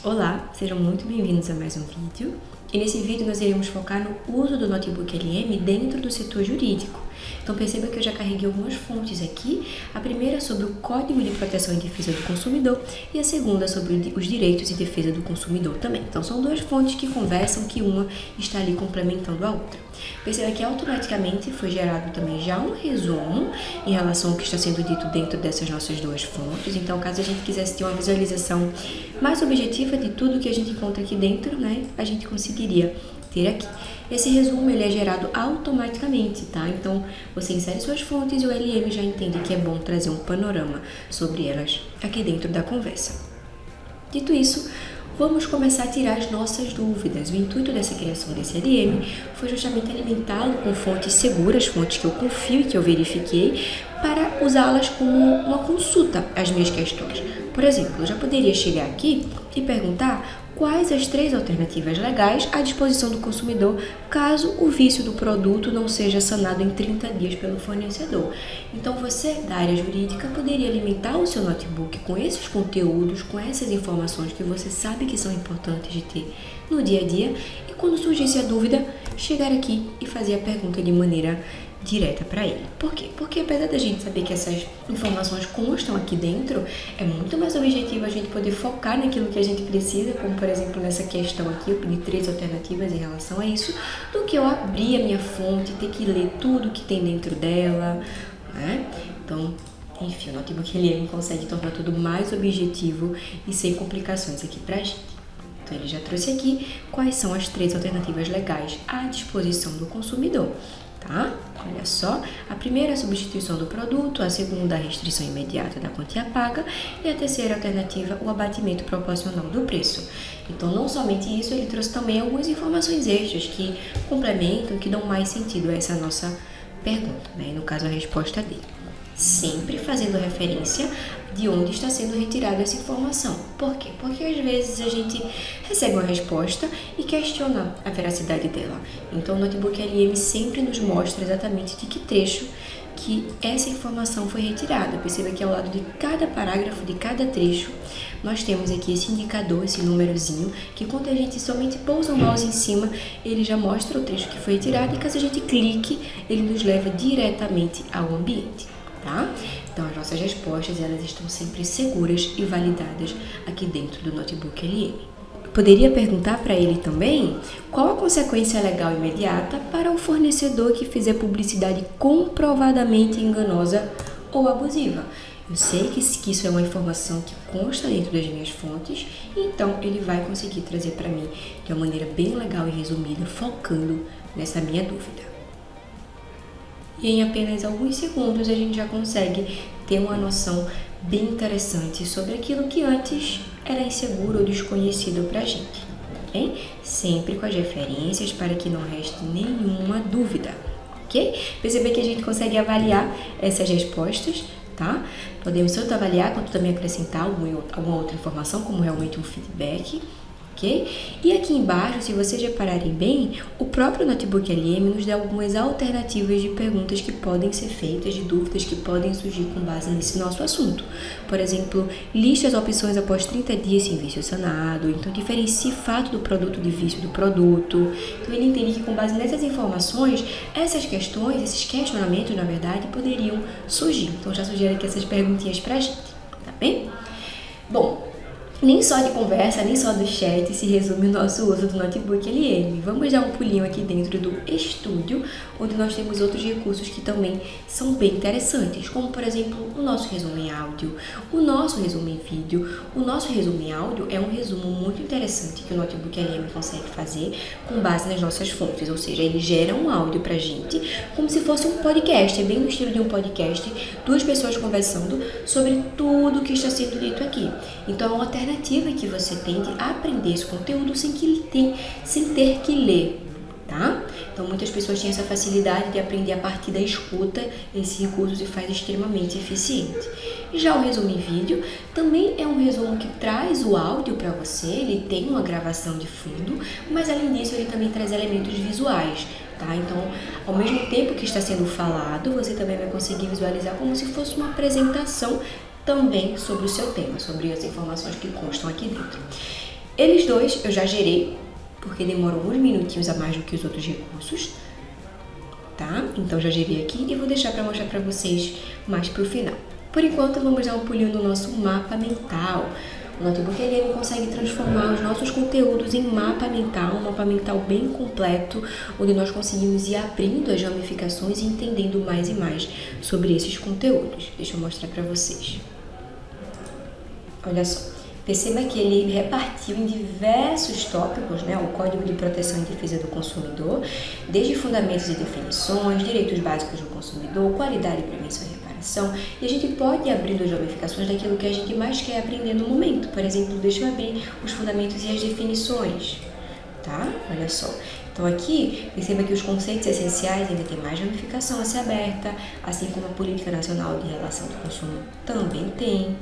Olá, sejam muito bem-vindos a mais um vídeo. E nesse vídeo nós iremos focar no uso do notebook LM dentro do setor jurídico. Então perceba que eu já carreguei algumas fontes aqui. A primeira sobre o Código de Proteção e Defesa do Consumidor e a segunda sobre os direitos e defesa do consumidor também. Então são duas fontes que conversam, que uma está ali complementando a outra. Perceba que automaticamente foi gerado também já um resumo em relação ao que está sendo dito dentro dessas nossas duas fontes. Então, caso a gente quisesse ter uma visualização mais objetiva de tudo que a gente encontra aqui dentro, a gente conseguiria ter aqui. Esse resumo ele é gerado automaticamente, tá? Então, você insere suas fontes e o LM já entende que é bom trazer um panorama sobre elas aqui dentro da conversa. Dito isso, vamos começar a tirar as nossas dúvidas. O intuito dessa criação desse LM foi justamente alimentá-lo com fontes seguras, fontes que eu confio e que eu verifiquei, para usá-las como uma consulta às minhas questões. Por exemplo, eu já poderia chegar aqui e perguntar quais as 3 alternativas legais à disposição do consumidor caso o vício do produto não seja sanado em 30 dias pelo fornecedor. Então você, da área jurídica, poderia alimentar o seu notebook com esses conteúdos, com essas informações que você sabe que são importantes de ter no dia a dia e quando surgisse a dúvida, chegar aqui e fazer a pergunta de maneira direta para ele. Por quê? Porque apesar da gente saber que essas informações constam aqui dentro, é muito mais objetivo a gente poder focar naquilo que a gente precisa, como por exemplo nessa questão aqui, eu pedi 3 alternativas em relação a isso, do que eu abrir a minha fonte, ter que ler tudo que tem dentro dela, né? Então, enfim, o notebook ele consegue tornar tudo mais objetivo e sem complicações aqui pra gente. Então, ele já trouxe aqui quais são as 3 alternativas legais à disposição do consumidor. Tá? Olha só, a primeira é a substituição do produto, a segunda a restrição imediata da quantia paga e a terceira alternativa o abatimento proporcional do preço. Então não somente isso, ele trouxe também algumas informações extras que complementam, que dão mais sentido a essa nossa pergunta, né? No caso a resposta dele. Sempre fazendo referência de onde está sendo retirada essa informação. Por quê? Porque às vezes a gente recebe uma resposta e questiona a veracidade dela. Então o notebook LM sempre nos mostra exatamente de que trecho que essa informação foi retirada. Perceba que ao lado de cada parágrafo, de cada trecho, nós temos aqui esse indicador, esse númerozinho, que quando a gente somente pousa o mouse em cima, ele já mostra o trecho que foi retirado e caso a gente clique, ele nos leva diretamente ao ambiente. Tá? Então as nossas respostas elas estão sempre seguras e validadas aqui dentro do notebook LM. Poderia perguntar para ele também qual a consequência legal imediata para o fornecedor que fizer publicidade comprovadamente enganosa ou abusiva. Eu sei que isso é uma informação que consta dentro das minhas fontes, então ele vai conseguir trazer para mim de uma maneira bem legal e resumida, focando nessa minha dúvida. E em apenas alguns segundos a gente já consegue ter uma noção bem interessante sobre aquilo que antes era inseguro ou desconhecido para a gente, ok? Sempre com as referências para que não reste nenhuma dúvida, ok? Perceber que a gente consegue avaliar essas respostas, tá? Podemos tanto avaliar quanto também acrescentar alguma outra informação, como realmente um feedback. Okay? E aqui embaixo, se vocês repararem bem, o próprio notebook LM nos dá algumas alternativas de perguntas que podem ser feitas, de dúvidas que podem surgir com base nesse nosso assunto. Por exemplo, liste as opções após 30 dias sem vício sanado, então diferencie fato do produto de vício do produto. Então ele entende que com base nessas informações, essas questões, esses questionamentos, na verdade, poderiam surgir. Então já sugiro aqui essas perguntinhas pra gente, tá bem? Bom, nem só de conversa, nem só do chat se resume o nosso uso do notebook LM. Vamos dar um pulinho aqui dentro do estúdio, onde nós temos outros recursos que também são bem interessantes, como por exemplo o nosso resumo em áudio, o nosso resumo em vídeo. O nosso resumo em áudio é um resumo muito interessante que o notebook LM consegue fazer com base nas nossas fontes, ou seja, ele gera um áudio pra gente como se fosse um podcast, é bem no estilo de um podcast, 2 pessoas conversando sobre tudo que está sendo dito aqui. Então é uma alternativa que você tem de aprender esse conteúdo sem ter que ler, tá? Então muitas pessoas têm essa facilidade de aprender a partir da escuta esses recursos e faz extremamente eficiente. Já o resumo em vídeo também é um resumo que traz o áudio para você, ele tem uma gravação de fundo, mas além disso ele também traz elementos visuais, tá? Então, ao mesmo tempo que está sendo falado, você também vai conseguir visualizar como se fosse uma apresentação também sobre o seu tema, sobre as informações que constam aqui dentro. Eles dois eu já gerei, porque demoram uns minutinhos a mais do que os outros recursos, tá? Então já gerei aqui e vou deixar para mostrar para vocês mais pro final. Por enquanto, vamos dar um pulinho no nosso mapa mental. O Notebook LM consegue transformar os nossos conteúdos em mapa mental, um mapa mental bem completo, onde nós conseguimos ir abrindo as ramificações e entendendo mais e mais sobre esses conteúdos. Deixa eu mostrar para vocês. Olha só. Perceba que ele repartiu em diversos tópicos, né, o Código de Proteção e Defesa do Consumidor, desde fundamentos e definições, direitos básicos do consumidor, qualidade, prevenção e reparação, e a gente pode ir abrindo as ramificações daquilo que a gente mais quer aprender no momento. Por exemplo, deixa eu abrir os fundamentos e as definições, tá? Olha só. Então aqui, perceba que os conceitos essenciais ainda tem mais ramificação a ser aberta, assim como a Política Nacional de Relação do Consumo também tem.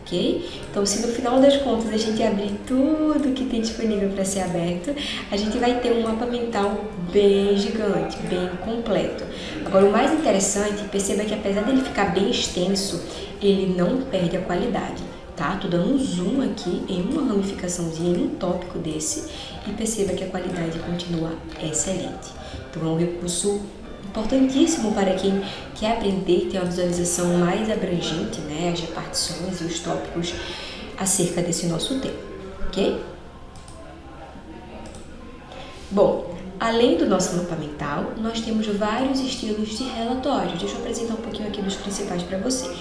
Ok? Então, se no final das contas a gente abrir tudo que tem disponível para ser aberto, a gente vai ter um mapa mental bem gigante, bem completo. Agora, o mais interessante, perceba que apesar dele ficar bem extenso, ele não perde a qualidade, tá? Tô dando um zoom aqui em uma ramificaçãozinha, em um tópico desse, e perceba que a qualidade continua excelente. Então, é um recurso importantíssimo para quem quer aprender e ter uma visualização mais abrangente, né, as repartições e os tópicos acerca desse nosso tema, ok? Bom, além do nosso mapa mental, nós temos vários estilos de relatórios. Deixa eu apresentar um pouquinho aqui dos principais para vocês.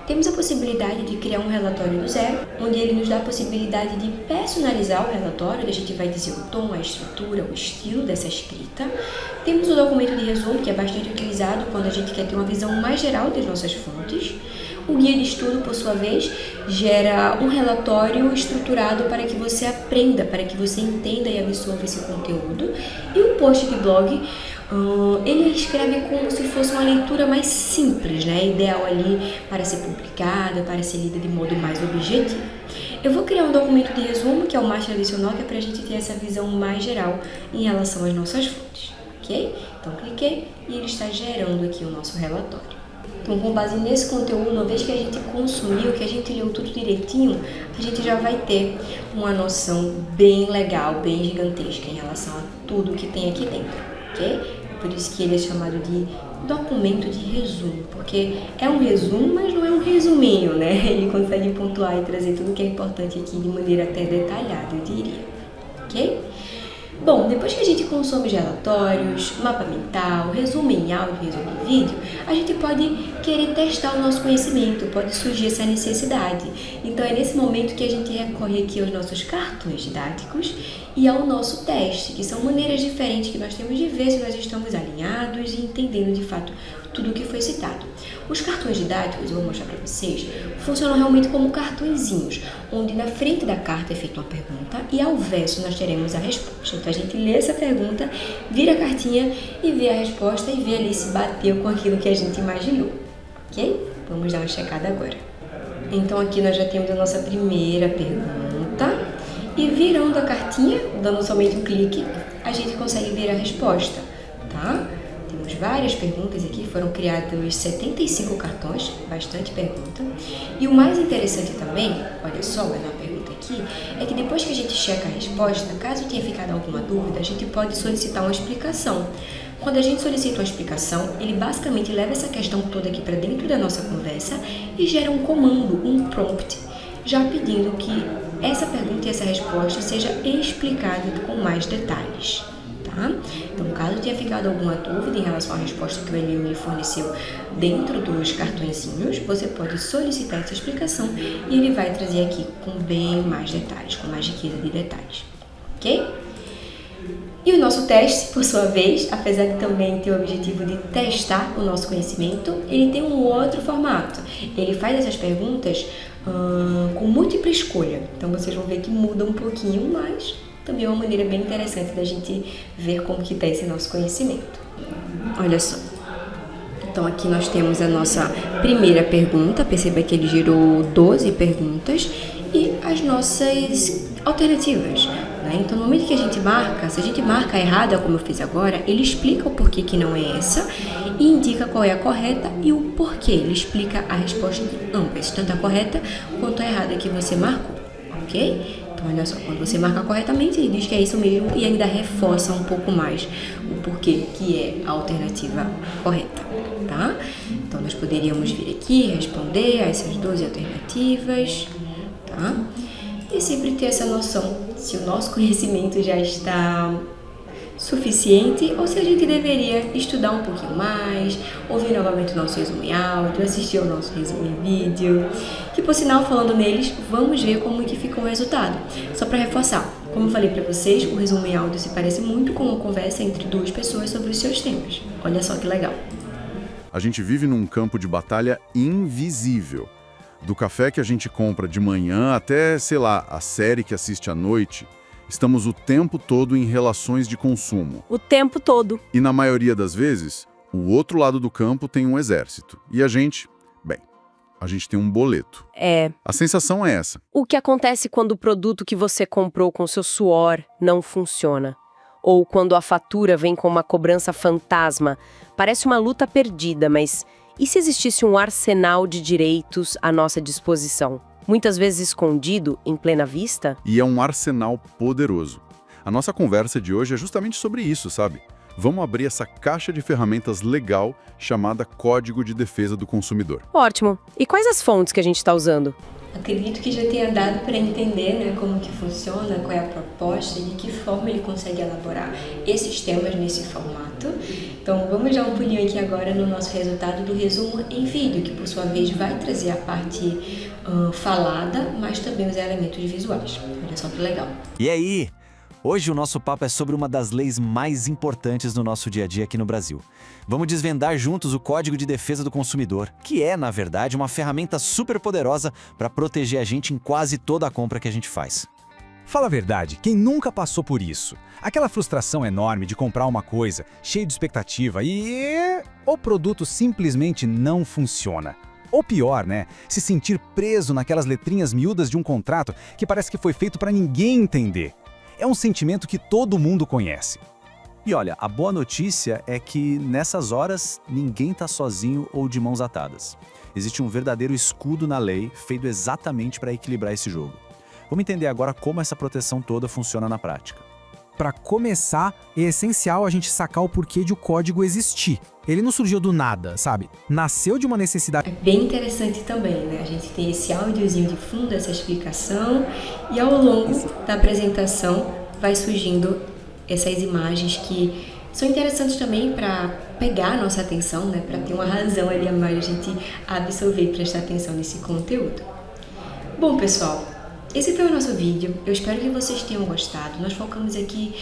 Temos a possibilidade de criar um relatório do zero, onde ele nos dá a possibilidade de personalizar o relatório, onde a gente vai dizer o tom, a estrutura, o estilo dessa escrita. Temos o documento de resumo, que é bastante utilizado quando a gente quer ter uma visão mais geral das nossas fontes. O guia de estudo, por sua vez, gera um relatório estruturado para que você aprenda, para que você entenda e absorva esse conteúdo. E o post de blog, ele escreve como se fosse uma leitura mais simples, né? Ideal ali para ser publicada, para ser lida de modo mais objetivo. Eu vou criar um documento de resumo, que é o mais tradicional, que é para a gente ter essa visão mais geral em relação às nossas fontes, ok? Então, cliquei e ele está gerando aqui o nosso relatório. Então, com base nesse conteúdo, uma vez que a gente consumiu, que a gente leu tudo direitinho, a gente já vai ter uma noção bem legal, bem gigantesca em relação a tudo que tem aqui dentro, ok? Por isso que ele é chamado de documento de resumo, porque é um resumo, mas não é um resuminho, né? Ele consegue pontuar e trazer tudo que é importante aqui de maneira até detalhada, eu diria, ok? Bom, depois que a gente consome os relatórios, mapa mental, resumo em áudio, resumo em vídeo, a gente pode querer testar o nosso conhecimento, pode surgir essa necessidade. Então é nesse momento que a gente recorre aqui aos nossos cartões didáticos e ao nosso teste, que são maneiras diferentes que nós temos de ver se nós estamos alinhados e entendendo de fato tudo o que foi citado. Os cartões didáticos, eu vou mostrar para vocês, funcionam realmente como cartõezinhos, onde na frente da carta é feita uma pergunta e ao verso nós teremos a resposta. Então a gente lê essa pergunta, vira a cartinha e vê a resposta e vê ali se bateu com aquilo que a gente imaginou, ok? Vamos dar uma checada agora. Então aqui nós já temos a nossa primeira pergunta e virando a cartinha, dando somente um clique, a gente consegue ver a resposta, tá? Temos várias perguntas aqui, foram criados 75 cartões, bastante pergunta. E o mais interessante também, olha só, mais uma pergunta aqui, é que depois que a gente checa a resposta, caso tenha ficado alguma dúvida, a gente pode solicitar uma explicação. Quando a gente solicita uma explicação, ele basicamente leva essa questão toda aqui para dentro da nossa conversa e gera um comando, um prompt, já pedindo que essa pergunta e essa resposta seja explicada com mais detalhes. Tá? Então, caso tenha ficado alguma dúvida em relação à resposta que o Eliu lhe forneceu dentro dos cartõezinhos, você pode solicitar essa explicação e ele vai trazer aqui com bem mais detalhes, com mais riqueza de detalhes, ok? E o nosso teste, por sua vez, apesar de também ter o objetivo de testar o nosso conhecimento, ele tem um outro formato. Ele faz essas perguntas com múltipla escolha, então vocês vão ver que muda um pouquinho, mas também é uma maneira bem interessante da gente ver como que está esse nosso conhecimento. Olha só. Então aqui nós temos a nossa primeira pergunta, perceba que ele gerou 12 perguntas e as nossas alternativas, né? Então no momento que a gente marca, se a gente marca errada, como eu fiz agora, ele explica o porquê que não é essa e indica qual é a correta e o porquê. Ele explica a resposta de ambas, tanto a correta quanto a errada que você marcou, ok? Então, olha só, quando você marca corretamente, ele diz que é isso mesmo e ainda reforça um pouco mais o porquê que é a alternativa correta, tá? Então, nós poderíamos vir aqui responder a essas 12 alternativas, tá? E sempre ter essa noção se o nosso conhecimento já está suficiente ou se a gente deveria estudar um pouquinho mais, ouvir novamente o nosso resumo em áudio, assistir ao nosso resumo em vídeo, que por sinal, falando neles, vamos ver como que ficou o resultado. Só para reforçar, como eu falei para vocês, o resumo em áudio se parece muito com uma conversa entre duas pessoas sobre os seus temas. Olha só que legal. A gente vive num campo de batalha invisível. Do café que a gente compra de manhã até, sei lá, a série que assiste à noite, estamos o tempo todo em relações de consumo. O tempo todo. E na maioria das vezes, o outro lado do campo tem um exército. E a gente, bem, a gente tem um boleto. A sensação é essa. O que acontece quando o produto que você comprou com seu suor não funciona? Ou quando a fatura vem com uma cobrança fantasma? Parece uma luta perdida, mas e se existisse um arsenal de direitos à nossa disposição? Muitas vezes escondido, em plena vista? E é um arsenal poderoso. A nossa conversa de hoje é justamente sobre isso, sabe? Vamos abrir essa caixa de ferramentas legal chamada Código de Defesa do Consumidor. Ótimo. E quais as fontes que a gente está usando? Acredito que já tenha dado para entender, né, como que funciona, qual é a proposta e de que forma ele consegue elaborar esses temas nesse formato. Então vamos dar um pulinho aqui agora no nosso resultado do resumo em vídeo, que por sua vez vai trazer a parte falada, mas também os elementos visuais. Olha só que legal. E aí? Hoje o nosso papo é sobre uma das leis mais importantes no nosso dia a dia aqui no Brasil. Vamos desvendar juntos o Código de Defesa do Consumidor, que é, na verdade, uma ferramenta super poderosa para proteger a gente em quase toda a compra que a gente faz. Fala a verdade, quem nunca passou por isso? Aquela frustração enorme de comprar uma coisa, cheio de expectativa e o produto simplesmente não funciona. Ou pior, né? Se sentir preso naquelas letrinhas miúdas de um contrato que parece que foi feito para ninguém entender. É um sentimento que todo mundo conhece. E olha, a boa notícia é que nessas horas ninguém está sozinho ou de mãos atadas. Existe um verdadeiro escudo na lei feito exatamente para equilibrar esse jogo. Vamos entender agora como essa proteção toda funciona na prática. Para começar, é essencial a gente sacar o porquê de o código existir. Ele não surgiu do nada, sabe? Nasceu de uma necessidade. É bem interessante também, né? A gente tem esse áudiozinho de fundo, essa explicação, e ao longo da apresentação vai surgindo essas imagens que são interessantes também para pegar a nossa atenção, né? Para ter uma razão ali a mais a gente absorver e prestar atenção nesse conteúdo. Bom, pessoal, esse foi o nosso vídeo, eu espero que vocês tenham gostado. Nós focamos aqui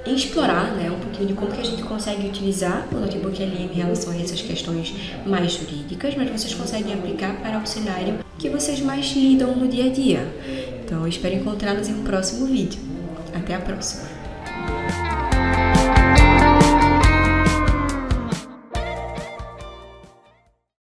em explorar, né, um pouquinho de como que a gente consegue utilizar o Notebook LM em relação a essas questões mais jurídicas, mas vocês conseguem aplicar para o cenário que vocês mais lidam no dia a dia. Então eu espero encontrá-los em um próximo vídeo. Até a próxima!